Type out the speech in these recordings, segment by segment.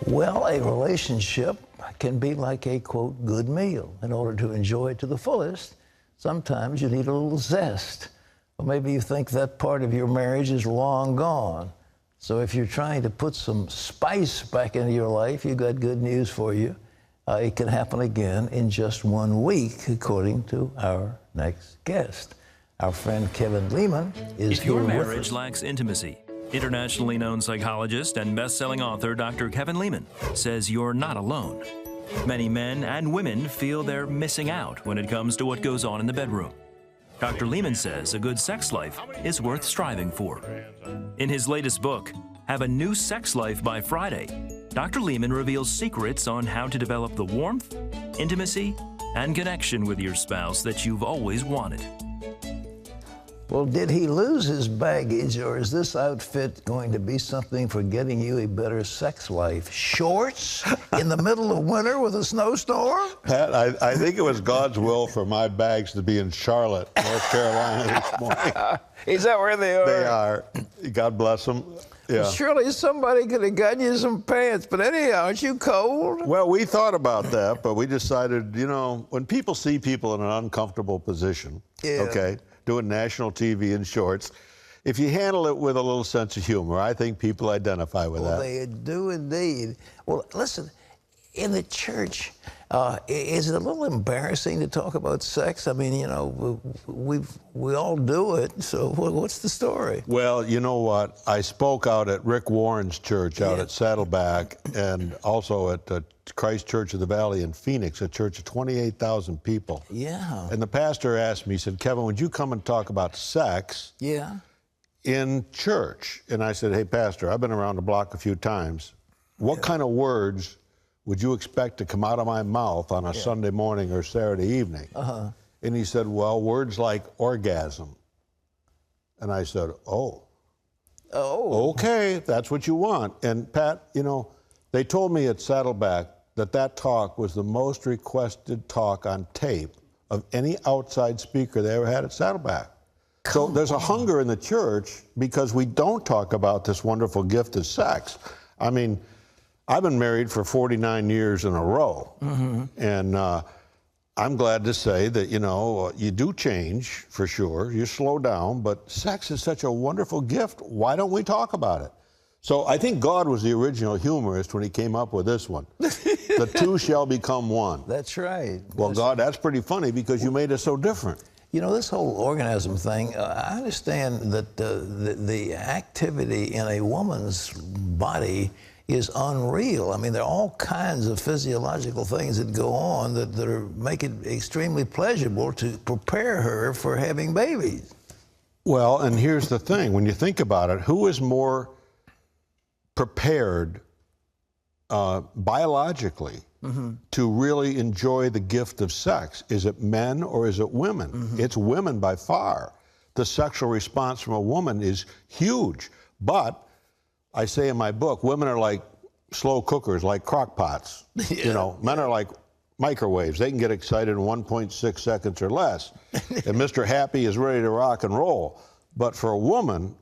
Well, a relationship can be like a, quote, good meal. In order to enjoy it to the fullest, sometimes you need a little zest. Or maybe you think that part of your marriage is long gone. So if you're trying to put some spice back into your life, you've got good news for you. It can happen again in just 1 week, according to our next guest. Our friend Kevin Leman is If here your with us. marriage lacks intimacy, internationally known psychologist and best-selling author Dr. Kevin Leman says you're not alone. Many men and women feel they're missing out when it comes to what goes on in the bedroom. Dr. Leman says a good sex life is worth striving for. In his latest book, Have a New Sex Life by Friday, Dr. Leman reveals secrets on how to develop the warmth, intimacy, and connection with your spouse that you've always wanted. Well, did he lose his baggage, or is this outfit going to be something for getting you a better sex life? Shorts in the middle of winter with a snowstorm? Pat, I think it was God's will for my bags to be in Charlotte, North Carolina this morning. Is that where they are? They are. God bless them. Yeah. Well, surely somebody could have gotten you some pants, but anyhow, aren't you cold? Well, we thought about that, but we decided, you know, when people see people in an uncomfortable position, okay, doing national TV in shorts, if you handle it with a little sense of humor, I think people identify with that. They do indeed. Well, listen, in the church, is it a little embarrassing to talk about sex? I mean, you know, we all do it, so what's the story? Well, you know what? I spoke out at Rick Warren's church out at Saddleback, and also at Christ Church of the Valley in Phoenix, a church of 28,000 people. Yeah. And the pastor asked me, he said, Kevin, would you come and talk about sex in church? And I said, hey, Pastor, I've been around the block a few times. What kind of words would you expect to come out of my mouth on a Sunday morning or Saturday evening? And he said, well, words like orgasm. And I said, oh, okay, if that's what you want. And Pat, you know, they told me at Saddleback that talk was the most requested talk on tape of any outside speaker they ever had at Saddleback. So there's a hunger in the church because we don't talk about this wonderful gift of sex. I mean, I've been married for 49 years in a row, and I'm glad to say that, you know, you do change, for sure. You slow down, but sex is such a wonderful gift. Why don't we talk about it? So I think God was the original humorist when he came up with this one. The two shall become one. That's right. Well, God, that's pretty funny because you made us so different. You know, this whole organism thing, I understand that the activity in a woman's body is unreal. I mean, there are all kinds of physiological things that go on that make it extremely pleasurable to prepare her for having babies. Well, and here's the thing. When you think about it, who is more prepared biologically to really enjoy the gift of sex? Is it men or is it women? It's women by far. The sexual response from a woman is huge. But I say in my book, women are like slow cookers, like crock pots. You know, men are like microwaves. They can get excited in 1.6 seconds or less. And Mr. Happy is ready to rock and roll. But for a woman,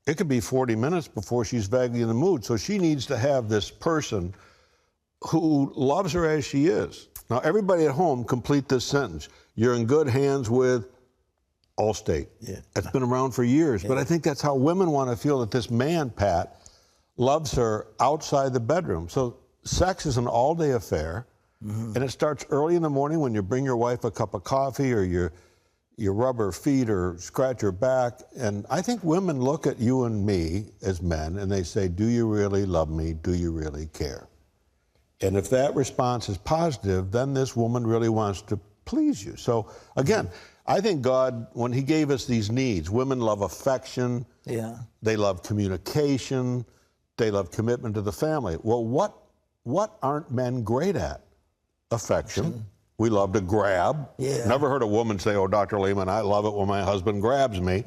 it could be 40 minutes before she's vaguely in the mood. So she needs to have this person who loves her as she is. Now, everybody at home, complete this sentence. You're in good hands with Allstate. It's been around for years. But I think that's how women want to feel, that this man, Pat, loves her outside the bedroom. So sex is an all-day affair, and it starts early in the morning when you bring your wife a cup of coffee, or you rub her feet or scratch her back. And I think women look at you and me as men, and they say, do you really love me? Do you really care? And if that response is positive, then this woman really wants to please you. So again, I think God, when he gave us these needs, women love affection, they love communication, they love commitment to the family. Well, what aren't men great at? Affection. We love to grab. Never heard a woman say, oh, Dr. Leman, I love it when my husband grabs me.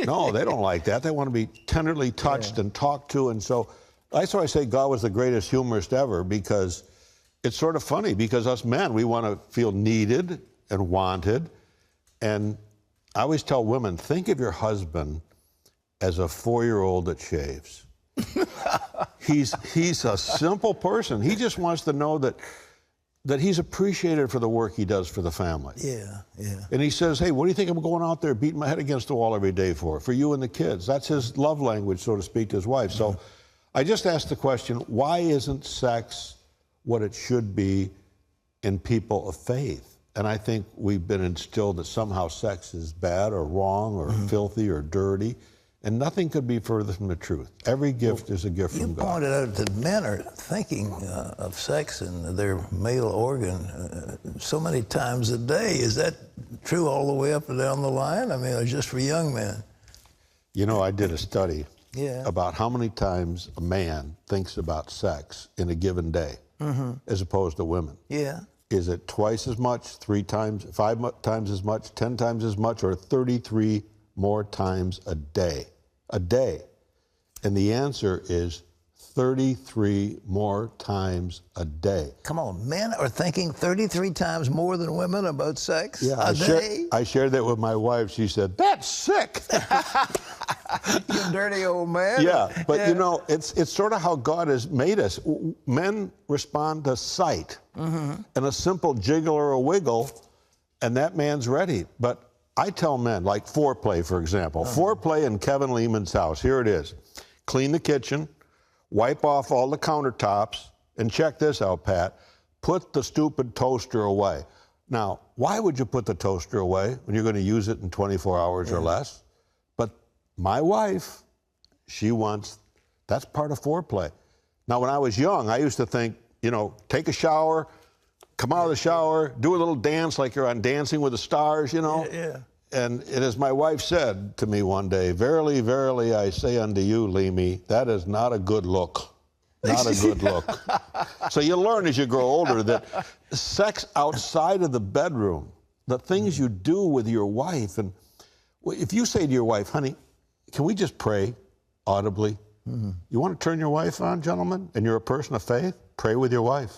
No, they don't like that. They want to be tenderly touched and talked to. And so that's why I say God was the greatest humorist ever, because it's sort of funny, because us men, we want to feel needed and wanted. And I always tell women, think of your husband as a 4-year-old that shaves. he's a simple person. He just wants to know that he's appreciated for the work he does for the family. Yeah, yeah. And he says, hey, what do you think I'm going out there beating my head against the wall every day for? For you and the kids. That's his love language, so to speak, to his wife. So I just asked the question, why isn't sex what it should be in people of faith? And I think we've been instilled that somehow sex is bad or wrong or filthy or dirty. And nothing could be further from the truth. Every gift is a gift from God. You pointed out that men are thinking of sex and their male organ so many times a day. Is that true all the way up and down the line? I mean, or just for young men? You know, I did a study about how many times a man thinks about sex in a given day as opposed to women. Yeah. Is it twice as much, 3 times, 5 times as much, 10 times as much, or 33 more times a day? A day. And the answer is 33 more times a day. Come on, men are thinking 33 times more than women about sex a day? I shared that with my wife. She said, that's sick. You dirty old man. Yeah, but you know, it's sort of how God has made us. Men respond to sight and a simple jiggle or a wiggle, and that man's ready. But I tell men, like foreplay, for example. Foreplay in Kevin Leman's house. Here it is. Clean the kitchen, wipe off all the countertops, and check this out, Pat. Put the stupid toaster away. Now, why would you put the toaster away when you're going to use it in 24 hours or less? But my wife, she wants, that's part of foreplay. Now, when I was young, I used to think, you know, take a shower, come out of the shower, do a little dance like you're on Dancing with the Stars, you know? Yeah. And as my wife said to me one day, verily, verily, I say unto you, Leman, that is not a good look. Not a good look. So you learn as you grow older that sex outside of the bedroom, the things you do with your wife, and if you say to your wife, honey, can we just pray audibly? You want to turn your wife on, gentlemen, and you're a person of faith? Pray with your wife.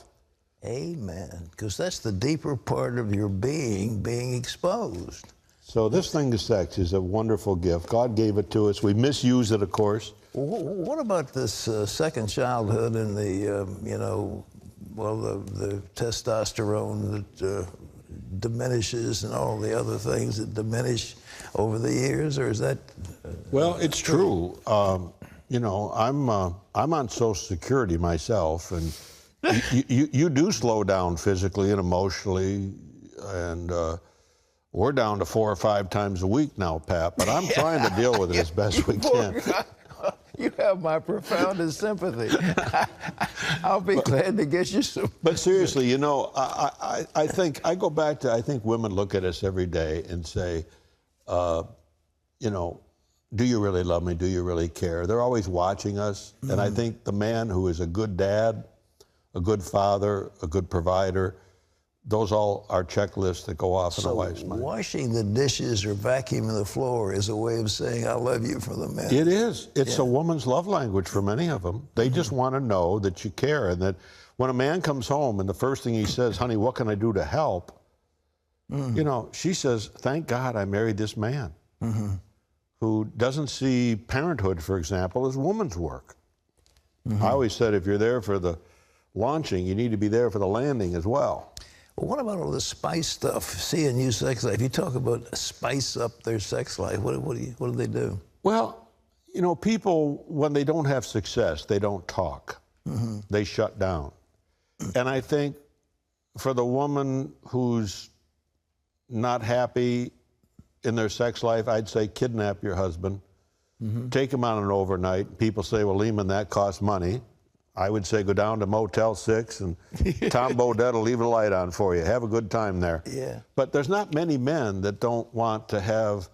Amen. Because that's the deeper part of your being exposed. So this thing of sex is a wonderful gift. God gave it to us. We misuse it, of course. What about this second childhood and the, you know, well, the testosterone that diminishes and all the other things that diminish over the years, or is that? Well, it's true. You know, I'm on Social Security myself, and you do slow down physically and emotionally, and we're down to 4 or 5 times a week now, Pat. But I'm trying to deal with it as best we can. You have my profoundest sympathy. I'll be glad to get you some. But seriously, you know, I think I go back to, I think women look at us every day and say, you know, do you really love me? Do you really care? They're always watching us. And I think the man who is a good dad, a good father, a good provider, those all are checklists that go off in a wife's mind. Washing the dishes or vacuuming the floor is a way of saying I love you for the men. It is. It's a woman's love language for many of them. They just want to know that you care, and that when a man comes home and the first thing he says, honey, what can I do to help? You know, she says, thank God I married this man who doesn't see parenthood, for example, as woman's work. I always said if you're there for the launching, you need to be there for the landing as well. Well, what about all the spice stuff? See a new sex life. You talk about spice up their sex life. What do they do? Well, you know, people, when they don't have success, they don't talk. They shut down. And I think for the woman who's not happy in their sex life, I'd say kidnap your husband. Take him on an overnight. People say, well, Leman, that costs money. I would say go down to Motel 6 and Tom Bodette will leave a light on for you. Have a good time there. Yeah. But there's not many men that don't want to have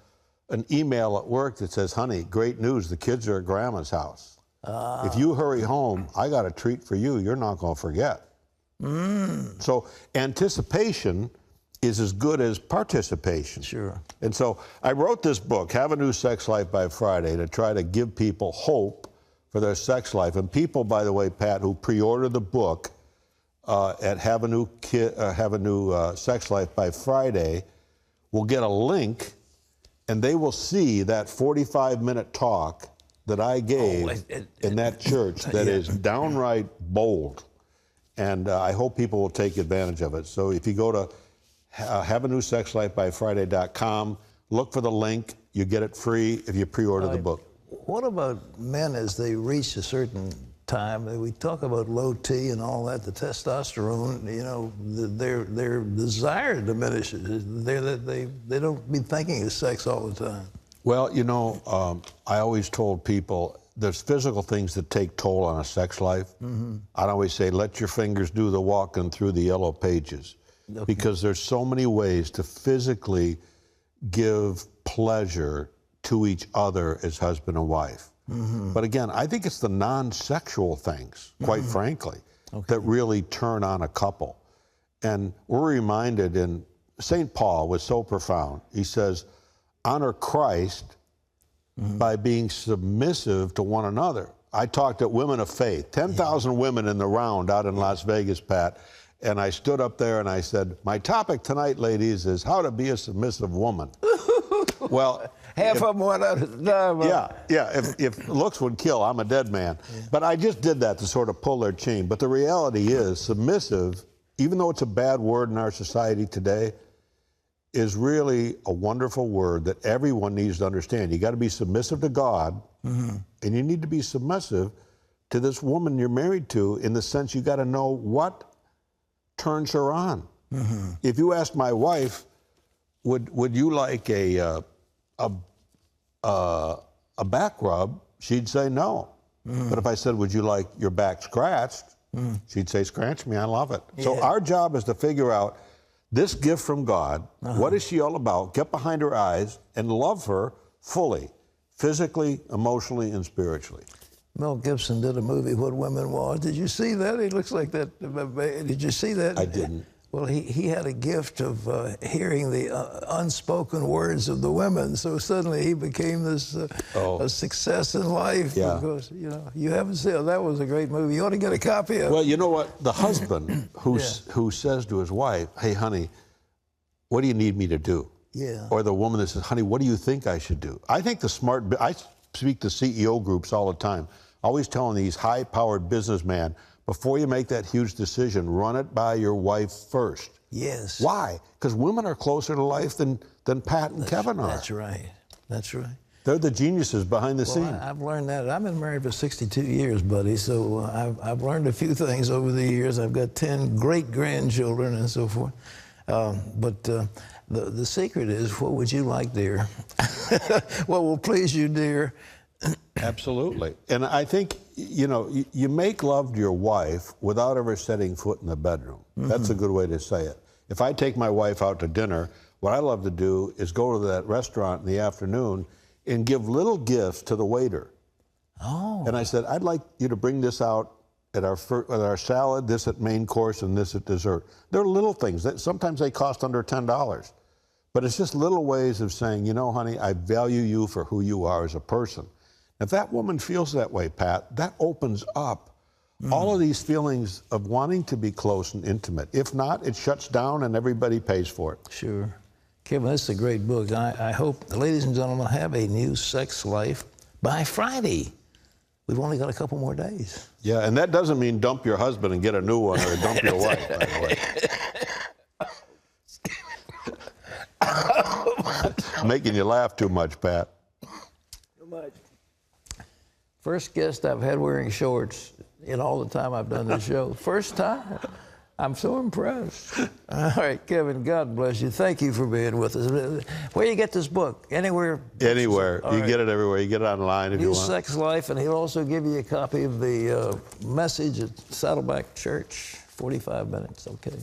an email at work that says, honey, great news, the kids are at Grandma's house. If you hurry home, I got a treat for you you're not going to forget. So anticipation is as good as participation. Sure. And so I wrote this book, Have a New Sex Life by Friday, to try to give people hope for their sex life. And people, by the way, Pat, who pre-order the book at Have a New Sex Life by Friday will get a link, and they will see that 45-minute talk that I gave in that church that is downright bold. And I hope people will take advantage of it. So if you go to haveanewsexlifebyfriday.com, look for the link. You get it free if you pre-order the book. What about men as they reach a certain time? We talk about low T and all that, the testosterone, you know, their desire diminishes. They don't be thinking of sex all the time. Well, you know, I always told people there's physical things that take toll on a sex life. I'd always say, let your fingers do the walking through the yellow pages. Okay. Because there's so many ways to physically give pleasure to each other as husband and wife. But again, I think it's the non-sexual things, quite frankly, that really turn on a couple. And we're reminded in St. Paul was so profound. He says, honor Christ by being submissive to one another. I talked at Women of Faith, 10,000 women in the round out in Las Vegas, Pat, and I stood up there and I said, my topic tonight, ladies, is how to be a submissive woman. Well, half of them went out of the time. If looks would kill, I'm a dead man. But I just did that to sort of pull their chain. But the reality is, submissive, even though it's a bad word in our society today, is really a wonderful word that everyone needs to understand. You got to be submissive to God, and you need to be submissive to this woman you're married to, in the sense you got to know what turns her on. If you ask my wife, would you like a back rub, she'd say no. But if I said, would you like your back scratched, she'd say, scratch me, I love it. So our job is to figure out this gift from God, what is she all about? Get behind her eyes and love her fully, physically, emotionally, and spiritually. Mel Gibson did a movie, What Women Want. Did you see that? He looks like that. Did you see that? I didn't. Well, he had a gift of hearing the unspoken words of the women, so suddenly he became this a success in life. Because, you know, you haven't seen it. That was a great movie. You ought to get a copy of it. Well, you know what? The husband who says to his wife, hey, honey, what do you need me to do? Or the woman that says, honey, what do you think I should do? I think I speak to CEO groups all the time, always telling these high-powered businessmen, before you make that huge decision, run it by your wife first. Yes. Why? Because women are closer to life than Pat and Kevin are. That's right. That's right. They're the geniuses behind the scene. I've learned that. I've been married for 62 years, buddy, so I've learned a few things over the years. I've got 10 great-grandchildren and so forth. But the secret is, what would you like, dear? What will please you, dear? Absolutely. And I think, you know, you make love to your wife without ever setting foot in the bedroom. That's a good way to say it. If I take my wife out to dinner, what I love to do is go to that restaurant in the afternoon and give little gifts to the waiter. And I said, I'd like you to bring this out at our salad, this at main course, and this at dessert. They're little things. Sometimes they cost under $10. But it's just little ways of saying, you know, honey, I value you for who you are as a person. If that woman feels that way, Pat, that opens up all of these feelings of wanting to be close and intimate. If not, it shuts down and everybody pays for it. Sure. Kevin, this is a great book. I hope the ladies and gentlemen have a new sex life by Friday. We've only got a couple more days. Yeah, and that doesn't mean dump your husband and get a new one, or dump your wife, by the way. Making you laugh too much, Pat. Too much. First guest I've had wearing shorts in all the time I've done this show. First time. I'm so impressed. All right, Kevin, God bless you. Thank you for being with us. Where you get this book? Anywhere? Anywhere. You get it everywhere. You get it online if you want. New Sex Life, and he'll also give you a copy of the message at Saddleback Church, 45 minutes. Okay.